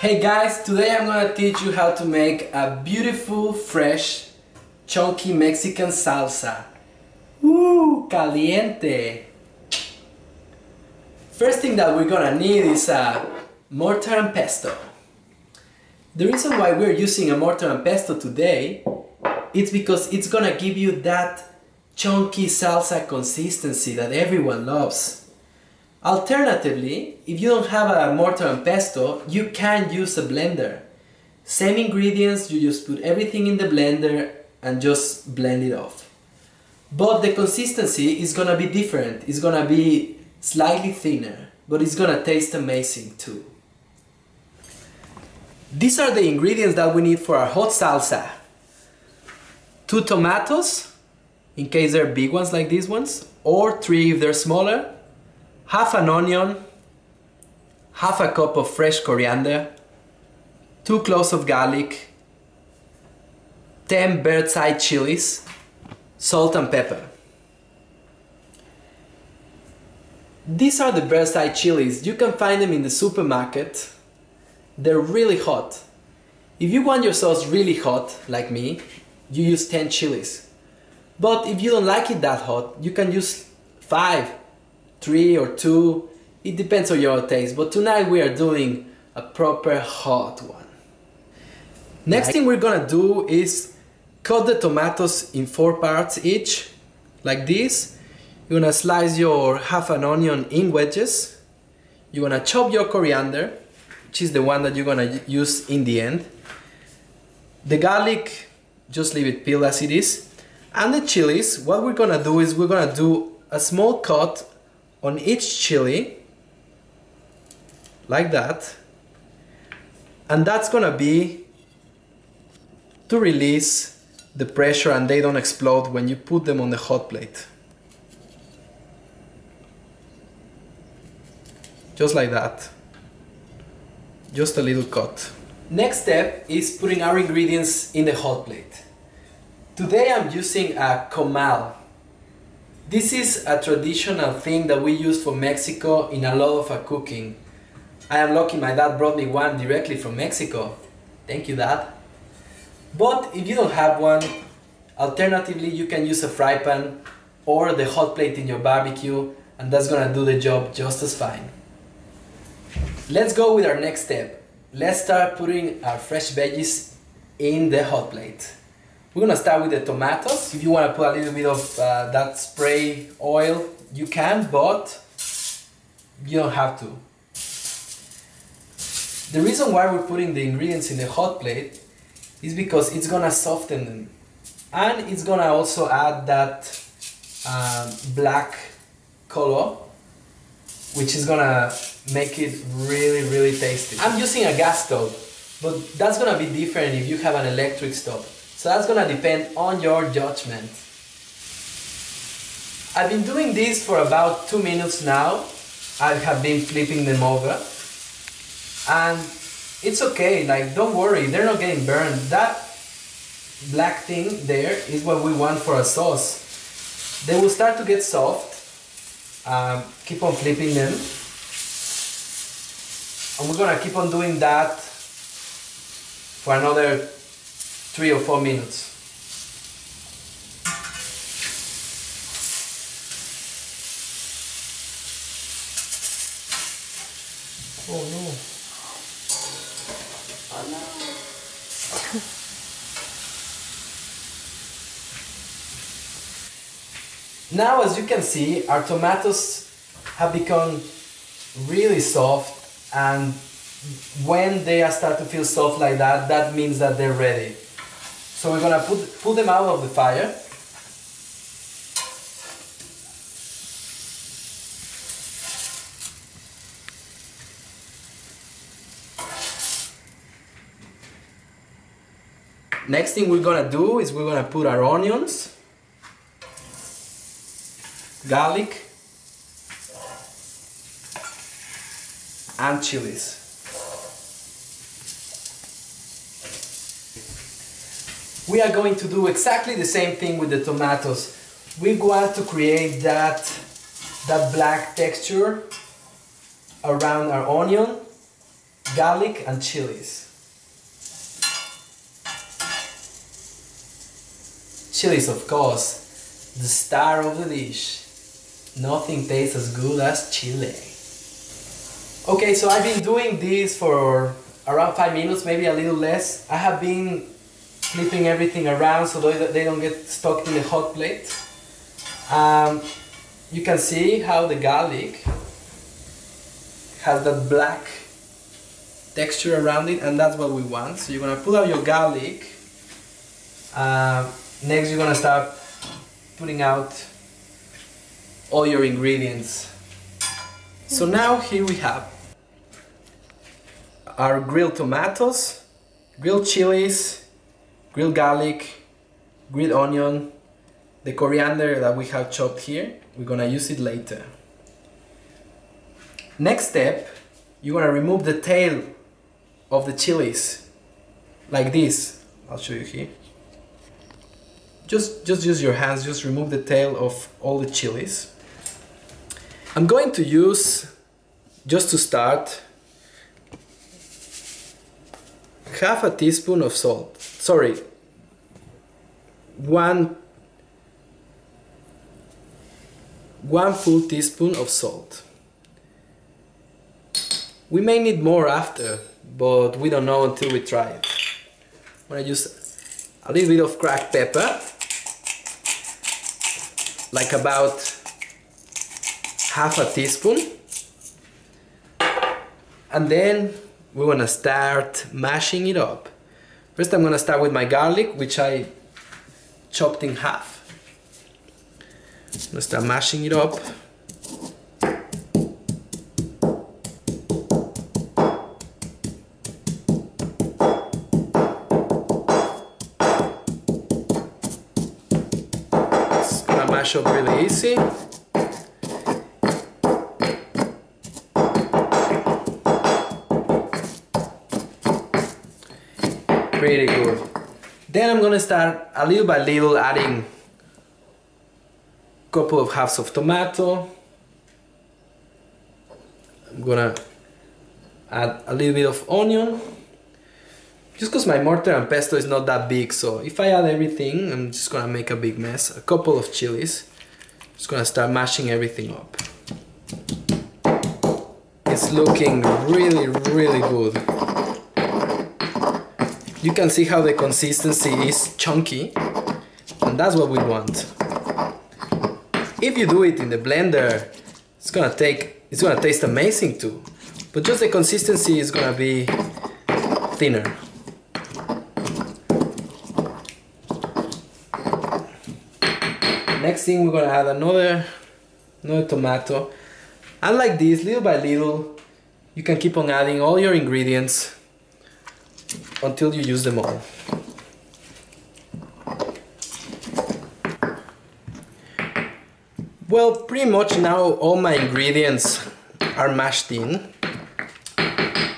Hey guys, today I'm gonna teach you how to make a beautiful, fresh, chunky Mexican salsa. Woo, caliente! First thing that we're gonna need is a mortar and pestle. The reason why we're using a mortar and pestle today is because it's gonna give you that chunky salsa consistency that everyone loves. Alternatively, if you don't have a mortar and pestle, you can use a blender. Same ingredients, you just put everything in the blender and just blend it off. But the consistency is gonna be different. It's gonna be slightly thinner, but it's gonna taste amazing too. These are the ingredients that we need for our hot salsa. 2 tomatoes, in case they're big ones like these ones, or 3 if they're smaller. Half an onion, half a cup of fresh coriander, 2 cloves of garlic, 10 bird's eye chilies, salt and pepper. These are the bird's eye chilies. You can find them in the supermarket. They're really hot. If you want your sauce really hot, like me, you use 10 chilies. But if you don't like it that hot, you can use 5. 3 or 2, it depends on your taste, but tonight we are doing a proper hot one. Next thing we're gonna do is cut the tomatoes in 4 parts each, like this. You're gonna slice your half an onion in wedges. You're gonna chop your coriander, which is the one that you're gonna use in the end. The garlic, just leave it peeled as it is. And the chilies, what we're gonna do is we're gonna do a small cut on each chili, like that, and that's gonna be to release the pressure and they don't explode when you put them on the hot plate. Just like that. Just a little cut. Next step is putting our ingredients in the hot plate. Today I'm using a comal. This is a traditional thing that we use for Mexico in a lot of our cooking. I am lucky my dad brought me one directly from Mexico. Thank you, Dad. But if you don't have one, alternatively you can use a fry pan or the hot plate in your barbecue, and that's gonna do the job just as fine. Let's go with our next step. Let's start putting our fresh veggies in the hot plate. We're gonna start with the tomatoes. If you wanna put a little bit of that spray oil, you can, but you don't have to. The reason why we're putting the ingredients in the hot plate is because it's gonna soften them. And it's gonna also add that black color, which is gonna make it really, really tasty. I'm using a gas stove, but that's gonna be different if you have an electric stove. So that's gonna depend on your judgment. I've been doing this for about 2 minutes now. I have been flipping them over. And it's okay, like don't worry, they're not getting burned. That black thing there is what we want for a sauce. They will start to get soft. Keep on flipping them. And we're gonna keep on doing that for another 3 or 4 minutes. Oh no. Oh no. Now, as you can see, our tomatoes have become really soft, and when they start to feel soft like that, that means that they're ready. So we're gonna pull them out of the fire. Next thing we're gonna do is we're gonna put our onions, garlic, and chilies. We are going to do exactly the same thing with the tomatoes. We want to create that black texture around our onion, garlic and chilies. Chilies, of course, the star of the dish. Nothing tastes as good as chili. Okay, so I've been doing this for around 5 minutes, maybe a little less. I have been flipping everything around so they don't get stuck in the hot plate. You can see how the garlic has that black texture around it, and that's what we want. So you're gonna pull out your garlic. Next, you're gonna start putting out all your ingredients. So now here we have our grilled tomatoes, grilled chilies, grilled garlic, grilled onion, the coriander that we have chopped here. We're gonna use it later. Next step, you're gonna remove the tail of the chilies, like this. I'll show you here. Just use your hands, just remove the tail of all the chilies. I'm going to use, just to start, half a teaspoon of salt. Sorry, one full teaspoon of salt. We may need more after, but we don't know until we try it. I'm gonna use a little bit of cracked pepper, like about half a teaspoon. And then we want to start mashing it up. First I'm going to start with my garlic, which I chopped in half. I'm going to start mashing it up. It's going to mash up really easy. Pretty good. Then I'm gonna start a little by little adding a couple of halves of tomato. I'm gonna add a little bit of onion. Just because my mortar and pesto is not that big, so if I add everything, I'm just gonna make a big mess. A couple of chilies. Just gonna start mashing everything up. It's looking really, really good. You can see how the consistency is chunky, and that's what we want. If you do it in the blender, it's gonna taste amazing too. But just the consistency is gonna be thinner. Next thing, we're gonna add another tomato. And like this, little by little, you can keep on adding all your ingredients until you use them all. Well, pretty much now all my ingredients are mashed in.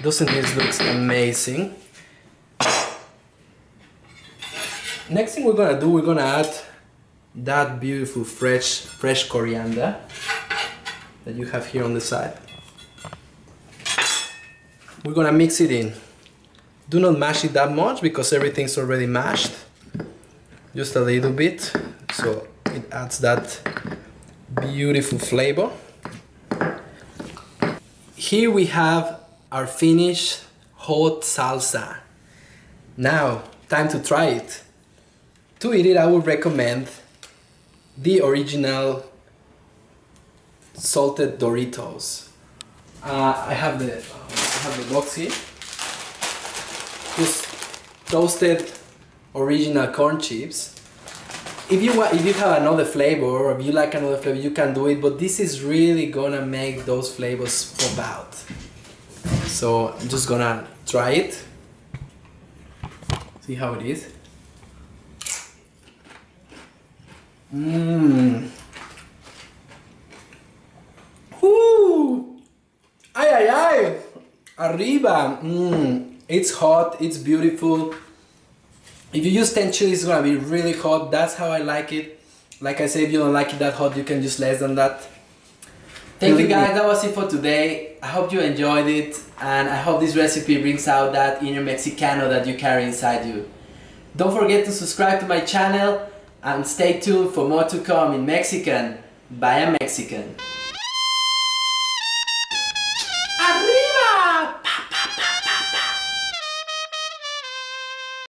Doesn't this look amazing? Next thing we're gonna do, we're gonna add that beautiful fresh coriander that you have here on the side. We're gonna mix it in. Do not mash it that much because everything's already mashed. Just a little bit, so it adds that beautiful flavor. Here we have our finished hot salsa. Now, time to try it. To eat it, I would recommend the original salted Doritos. I have the box here. Just toasted original corn chips. If you have another flavor, or if you like another flavor, you can do it, but this is really gonna make those flavors pop out. So I'm just gonna try it. See how it is. Woo! Ay ay ay! Arriba! It's hot, it's beautiful. If you use 10 chilies, it's gonna be really hot. That's how I like it. Like I said, if you don't like it that hot, you can use less than that. Thank you guys, that was it for today. I hope you enjoyed it, and I hope this recipe brings out that inner Mexicano that you carry inside you. Don't forget to subscribe to my channel and stay tuned for more to come in Mexican by a Mexican.